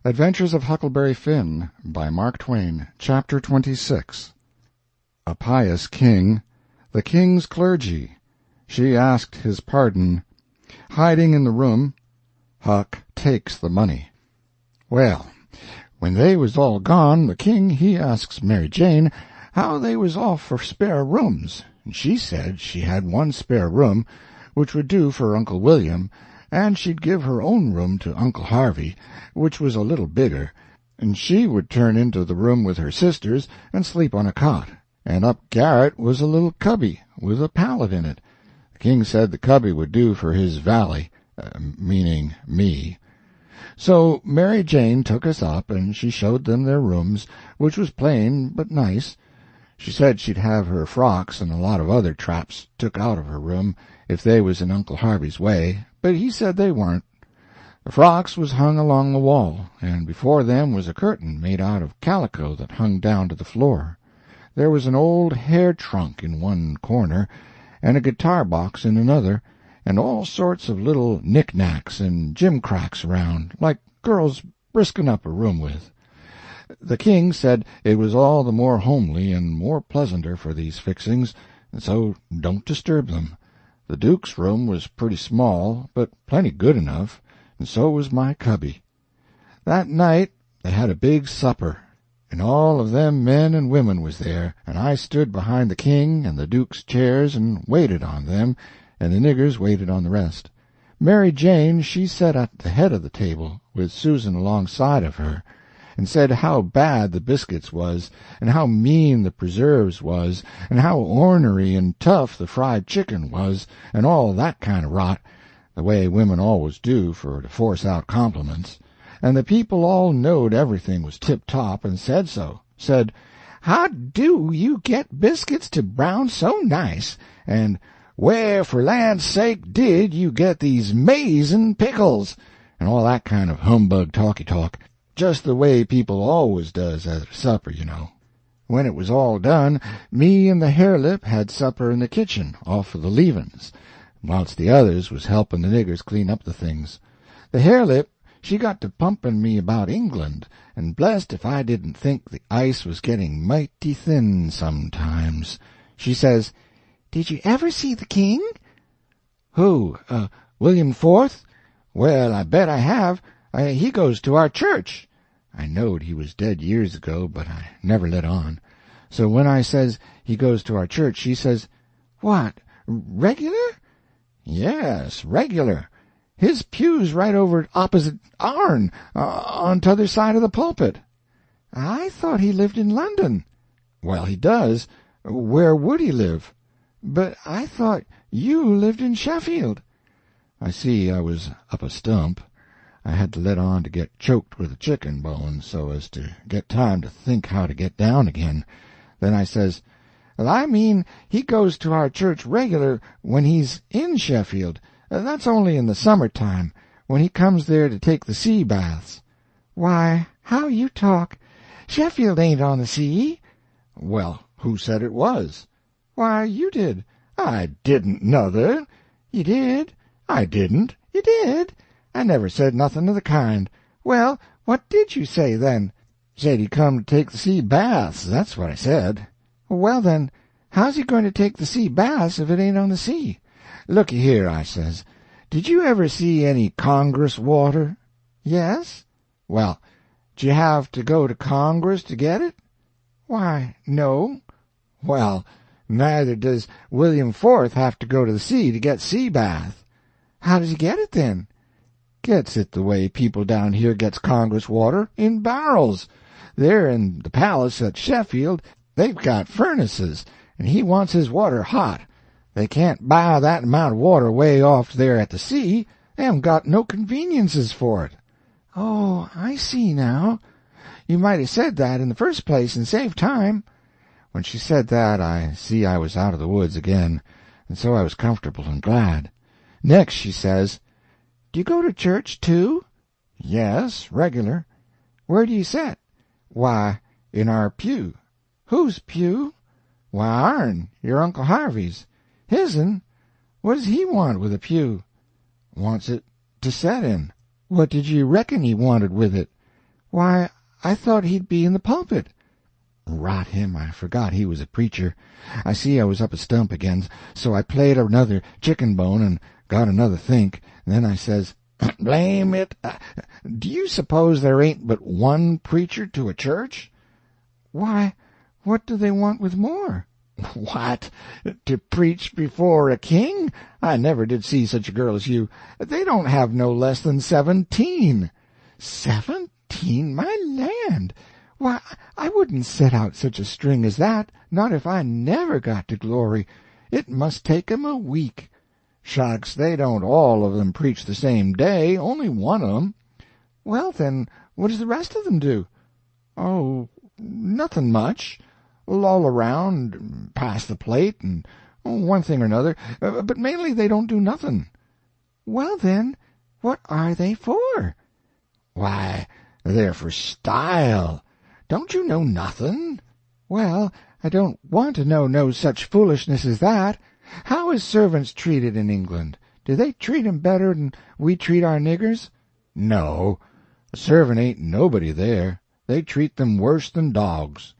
Adventures of Huckleberry Finn, by Mark Twain. Chapter 26. A pious king. The king's clergy. She asked his pardon. Hiding in the room. Huck takes the money. Well, when they was all gone, the king he asks Mary Jane how they was off for spare rooms, and she said she had one spare room, which would do for Uncle William, and she'd give her own room to Uncle Harvey, which was a little bigger, and she would turn into the room with her sisters and sleep on a cot, and up garret was a little cubby with a pallet in it. The king said the cubby would do for his valet, meaning me. So Mary Jane took us up, and she showed them their rooms, which was plain but nice. She said she'd have her frocks and a lot of other traps took out of her room if they was in Uncle Harvey's way, but he said they weren't. The frocks was hung along the wall, and before them was a curtain made out of calico that hung down to the floor. There was an old hair trunk in one corner, and a guitar box in another, and all sorts of little knick-knacks and gimcracks around, like girls brisking up a room with. The king said it was all the more homely and more pleasanter for these fixings, and so don't disturb them. The Duke's room was pretty small, but plenty good enough, and so was my cubby. That night they had a big supper, and all of them men and women was there, and I stood behind the king and the Duke's chairs and waited on them, and the niggers waited on the rest. Mary Jane, she sat at the head of the table, with Susan alongside of her, and said how bad the biscuits was, and how mean the preserves was, and how ornery and tough the fried chicken was, and all that kind of rot, the way women always do for to force out compliments. And the people all knowed everything was tip-top, and said so. Said, "How do you get biscuits to brown so nice?" and "Where, for land's sake, did you get these mazin' pickles?" and all that kind of humbug talky-talk, just the way people always does at supper, you know. When it was all done, me and the harelip had supper in the kitchen, off of the leavin's, whilst the others was helping the niggers clean up the things. The harelip, she got to pumping me about England, and blessed if I didn't think the ice was getting mighty thin sometimes. She says, "Did you ever see the king?" "Who, William IV? Well, I bet I have. He goes to our church." I knowed he was dead years ago, but I never let on. So when I says he goes to our church, she says, "What, regular?" "Yes, regular. His pew's right over opposite ourn, on t'other side of the pulpit." "I thought he lived in London." "Well, he does. Where would he live?" "But I thought you lived in Sheffield." I see I was up a stump. I had to let on to get choked with a chicken bone so as to get time to think how to get down again. Then I says, "Well, I mean he goes to our church regular when he's in Sheffield. That's only in the summer-time, when he comes there to take the sea baths." "Why, how you talk! Sheffield ain't on the sea." "Well, who said it was?" "Why, you did." "I didn't, nuther." "You did." "I didn't." "You did." "I never said nothing of the kind." "Well, what did you say, then?" "Said he come to take the sea baths, that's what I said." "Well, then, how's he going to take the sea baths if it ain't on the sea?" "Looky here," I says, "did you ever see any Congress water?" "Yes." "Well, d'you have to go to Congress to get it?" "Why, no." "Well, neither does William IV have to go to the sea to get sea bath." "How does he get it, then?" "Gets it the way people down here gets Congress water, in barrels. There in the palace at Sheffield they've got furnaces, and he wants his water hot. They can't buy that amount of water way off there at the sea. They haven't got no conveniences for it." "Oh, I see now. You might have said that in the first place and saved time." When she said that, I see I was out of the woods again, and so I was comfortable and glad. Next she says, "Do you go to church, too?" "Yes, regular." "Where do you set?" "Why, in our pew." "Whose pew?" "Why, ourn, your Uncle Harvey's." "His'n? What does he want with a pew?" "Wants it to set in." "What did you reckon he wanted with it?" Why, I thought he'd be in the pulpit." "Rot him, I forgot he was a preacher. I see I was up a stump again, so I played another chicken bone and got another think. Then I says, 'Blame it, do you suppose there ain't but one preacher to a church?' "Why, what do they want with more?" "What, to preach before a king? I never did see such a girl as you. They don't have no less than 17. 17, my land! Why, I wouldn't set out such a string as that, not if I never got to glory. It must take 'em a week." "Shucks, they don't all of them preach the same day, only one of 'em." "Well, then, what does the rest of them do?" "Oh, nothing much. Loll around, pass the plate, and one thing or another, but mainly they don't do nothing." "Well, then, what are they for?" "Why, they're for style. Don't you know nothing?" "Well, I don't want to know no such foolishness as that. How is servants treated in England? Do they treat 'em better 'n we treat our niggers?" "No, a servant ain't nobody there. They treat them worse than dogs."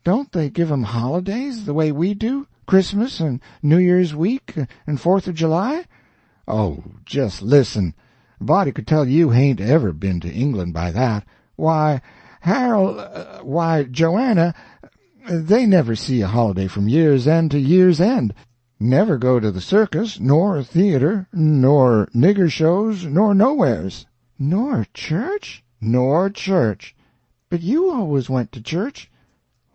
"Don't they give 'em holidays, the way we do, Christmas and New Year's week and 4th of July?" "Oh, just listen. A body could tell you hain't ever been to England by that. Why, Joanna, they never see a holiday from year's end to year's end. Never go to the circus, nor theater, nor nigger shows, nor nowheres." "Nor church?" "Nor church." "But you always went to church."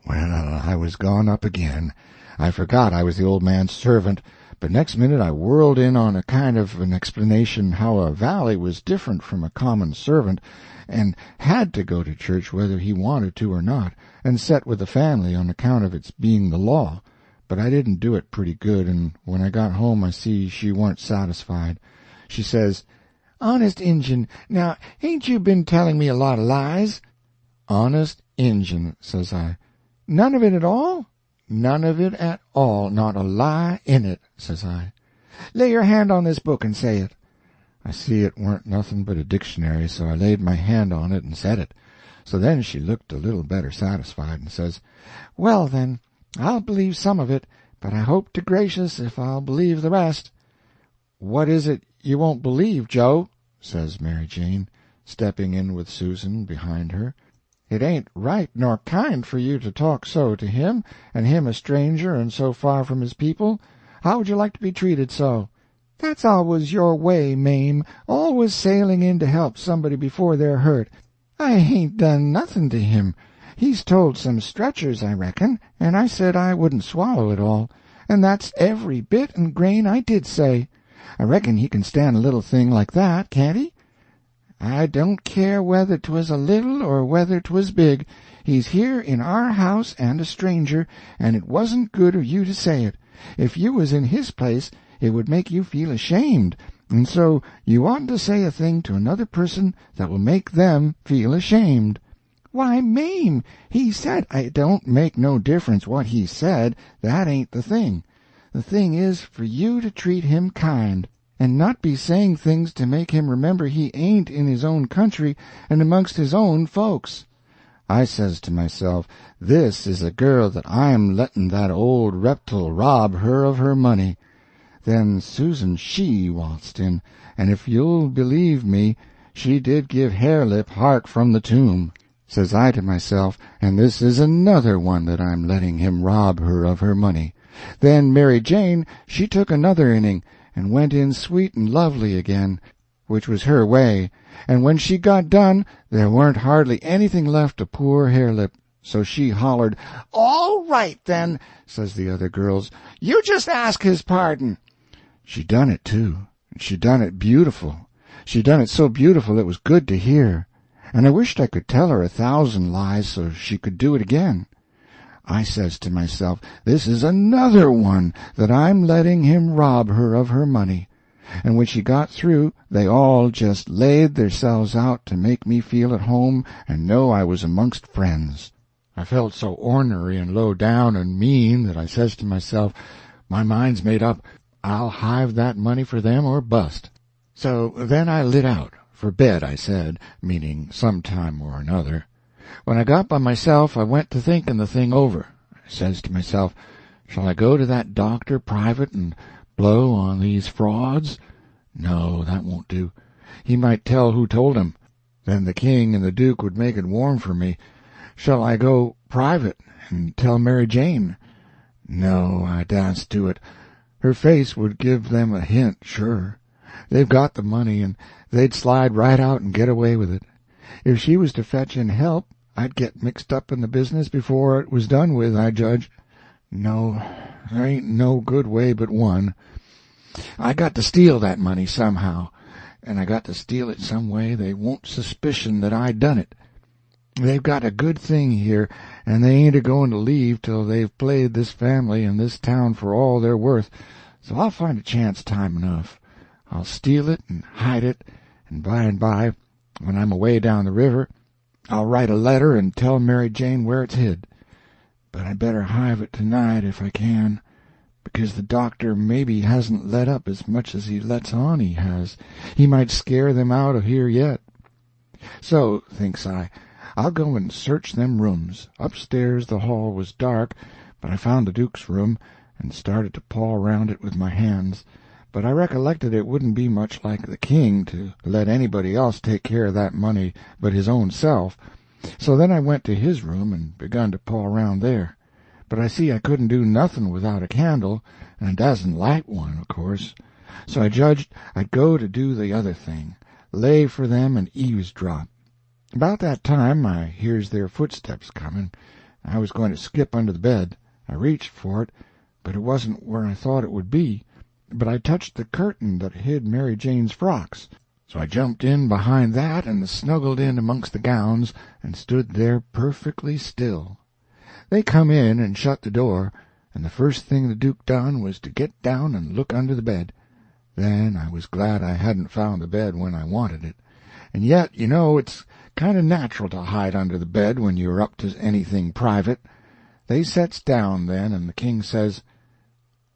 Well, I was gone up again. I forgot I was the old man's servant, but next minute I whirled in on a kind of an explanation how a valet was different from a common servant, and had to go to church whether he wanted to or not, and set with the family on account of its being the law. But I didn't do it pretty good, and when I got home I see she warn't satisfied. She says, "Honest Injun, now ain't you been telling me a lot of lies?" "Honest Injun," says I. "None of it at all?" "None of it at all, not a lie in it," says I. "Lay your hand on this book and say it." I see it weren't nothing but a dictionary, so I laid my hand on it and said it. So then she looked a little better satisfied, and says, "Well, then, I'll believe some of it, but I hope to gracious if I'll believe the rest." "What is it you won't believe, Joe?" says Mary Jane, stepping in with Susan behind her. "It ain't right nor kind for you to talk so to him, and him a stranger and so far from his people. How would you like to be treated so?" "That's always your way, Mame, always sailing in to help somebody before they're hurt. I hain't done nothing to him. He's told some stretchers, I reckon, and I said I wouldn't swallow it all, and that's every bit and grain I did say. I reckon he can stand a little thing like that, can't he?" "I don't care whether 'twas a little or whether 'twas big. He's here in our house and a stranger, and it wasn't good of you to say it. If you was in his place it would make you feel ashamed, and so you oughtn't to say a thing to another person that will make them feel ashamed." "Why, Mame, he said—" "It don't make no difference what he said. That ain't the thing. The thing is for you to treat him kind, and not be saying things to make him remember he ain't in his own country and amongst his own folks." I says to myself, this is a girl that I'm letting that old reptile rob her of her money. Then Susan, she waltzed in, and if you'll believe me, she did give Harelip hark from the tomb. Says I to myself, and this is another one that I'm letting him rob her of her money. Then Mary Jane, she took another inning, and went in sweet and lovely again, which was her way, and when she got done there weren't hardly anything left to poor Harelip. So she hollered, "All right, then," says the other girls, "you just ask his pardon." She done it, too. She done it beautiful. She done it so beautiful it was good to hear, and I wished I could tell her 1,000 lies so she could do it again. I says to myself, this is another one that I'm letting him rob her of her money. And when she got through, they all just laid theirselves out to make me feel at home and know I was amongst friends. I felt so ornery and low down and mean that I says to myself, my mind's made up. I'll hive that money for them or bust. So then I lit out, for bed, I said, meaning some time or another. When I got by myself, I went to thinking the thing over. I says to myself, shall I go to that doctor private and blow on these frauds? No, that won't do. He might tell who told him. Then the king and the duke would make it warm for me. Shall I go private and tell Mary Jane? No, I dassn't do it. Her face would give them a hint, sure. They've got the money, and they'd slide right out and get away with it. If she was to fetch in help, I'd get mixed up in the business before it was done with, I judge. No, there ain't no good way but one. I got to steal that money somehow, and I got to steal it some way they won't suspicion that I done it. They've got a good thing here, and they ain't a-going to leave till they've played this family and this town for all they're worth, so I'll find a chance time enough. I'll steal it and hide it, and by, when I'm away down the river, I'll write a letter and tell Mary Jane where it's hid. But I'd better hive it tonight if I can, because the doctor maybe hasn't let up as much as he lets on he has. He might scare them out of here yet. So, thinks I, I'll go and search them rooms. Upstairs the hall was dark, but I found the Duke's room and started to paw around it with my hands. But I recollected it wouldn't be much like the king to let anybody else take care of that money but his own self. So then I went to his room and begun to paw around there. But I see I couldn't do nothing without a candle, and I dasn't light one, of course. So I judged I'd go to do the other thing, lay for them and eavesdrop. About that time I hears their footsteps coming. I was going to skip under the bed. I reached for it, but it wasn't where I thought it would be. But I touched the curtain that hid Mary Jane's frocks. So I jumped in behind that and snuggled in amongst the gowns and stood there perfectly still. They come in and shut the door, and the first thing the Duke done was to get down and look under the bed. Then I was glad I hadn't found the bed when I wanted it. And yet, you know, it's kind of natural to hide under the bed when you're up to anything private. They sets down then, and the king says,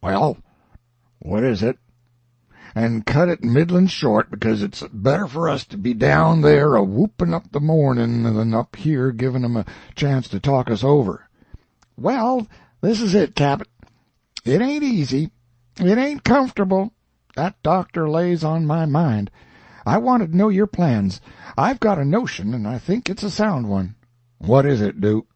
"Well, what is it? And cut it middlin' short, because it's better for us to be down there a-whooping up the mornin' than up here giving 'em a chance to talk us over." "Well, this is it, Cabot. It ain't easy. It ain't comfortable. That doctor lays on my mind. I wanted to know your plans. I've got a notion, and I think it's a sound one." "What is it, Duke?"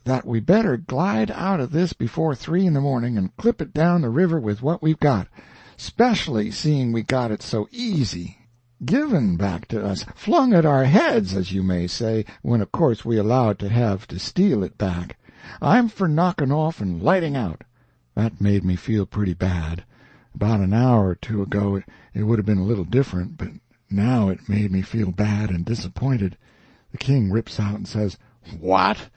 "That we better glide out of this before 3 in the morning and clip it down the river with what we've got, specially seeing we got it so easy, given back to us, flung at our heads, as you may say, when of course we allowed to have to steal it back. I'm for knocking off and lighting out." That made me feel pretty bad. About an hour or two ago it would have been a little different, but now it made me feel bad and disappointed. The king rips out and says, "What?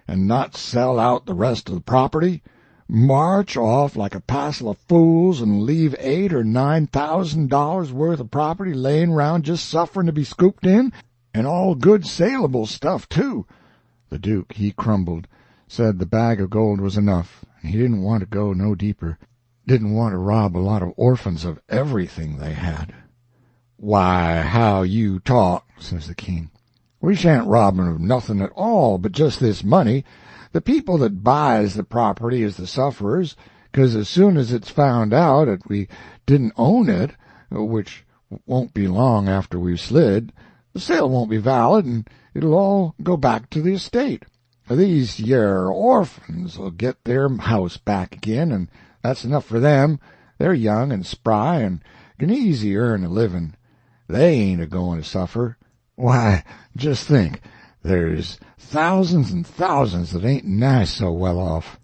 And not sell out the rest of the property? March off like a passel of fools and leave $8,000 or $9,000 worth of property laying round just suffering to be scooped in? And all good saleable stuff, too." The Duke, he crumbled, said the bag of gold was enough, and he didn't want to go no deeper, didn't want to rob a lot of orphans of everything they had. "Why, how you talk," says the king. "We shan't rob 'em of nothing at all but just this money. The people that buys the property is the sufferers, 'cause as soon as it's found out that we didn't own it, which won't be long after we've slid, the sale won't be valid, and it'll all go back to the estate. These yer orphans will get their house back again, and that's enough for them. They're young and spry and can easy earn a living. They ain't a-going to suffer. Why, just think, there's thousands and thousands that ain't nigh so well off.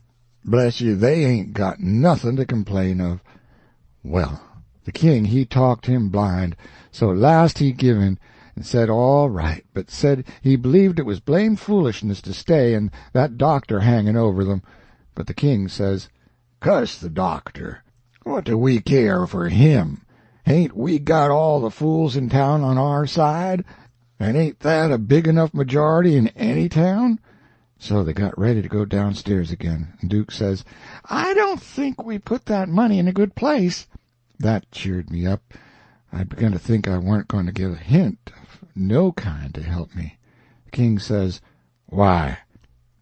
Bless you, they ain't got nothing to complain of." Well, the king, he talked him blind, so at last he give in and said all right, but said he believed it was blamed foolishness to stay and that doctor hanging over them. But the king says, "Cuss the doctor. What do we care for him? Hain't we got all the fools in town on our side? And ain't that a big enough majority in any town?" So they got ready to go downstairs again, and Duke says, "I don't think we put that money in a good place." That cheered me up. I'd begun to think I weren't going to give a hint of no kind to help me. The king says, "Why?"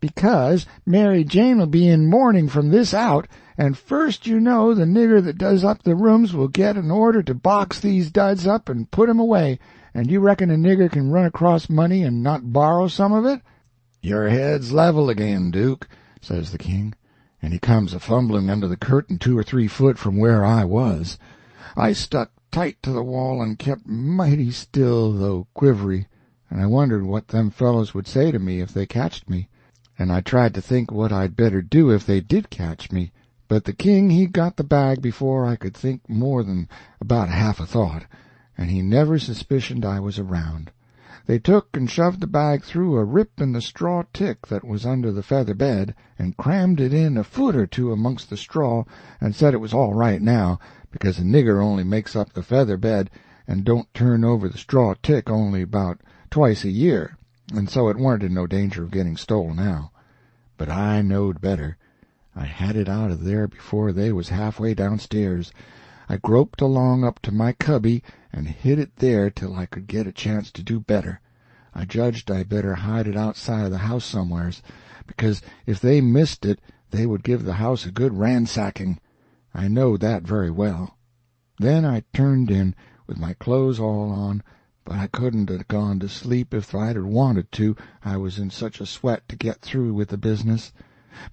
"Because Mary Jane will be in mourning from this out, and first you know the nigger that does up the rooms will get an order to box these duds up and put 'em away, and you reckon a nigger can run across money and not borrow some of it?" "Your head's level again, Duke," says the king, and he comes a-fumbling under the curtain 2 or 3 foot from where I was. I stuck tight to the wall and kept mighty still, though quivery, and I wondered what them fellows would say to me if they catched me, and I tried to think what I'd better do if they did catch me, but the king he got the bag before I could think more than about half a thought, and he never suspicioned I was around. They took and shoved the bag through a rip in the straw tick that was under the feather bed, and crammed it in a foot or two amongst the straw, and said it was all right now, because a nigger only makes up the feather bed and don't turn over the straw tick only about twice a year, and so it warn't in no danger of getting stole now. But I knowed better. I had it out of there before they was halfway downstairs. I groped along up to my cubby and hid it there till I could get a chance to do better. I judged I better hide it outside of the house somewheres, because if they missed it they would give the house a good ransacking. I knowed that very well. Then I turned in, with my clothes all on, but I couldn't have gone to sleep if I'd wanted to, I was in such a sweat to get through with the business.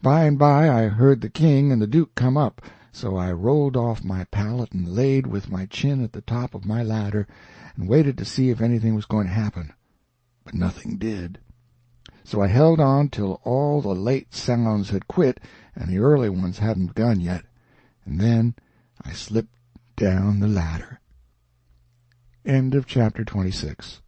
By and by I heard the king and the duke come up, so I rolled off my pallet and laid with my chin at the top of my ladder and waited to see if anything was going to happen. But nothing did. So I held on till all the late sounds had quit and the early ones hadn't begun yet, and then I slipped down the ladder. End of chapter 26.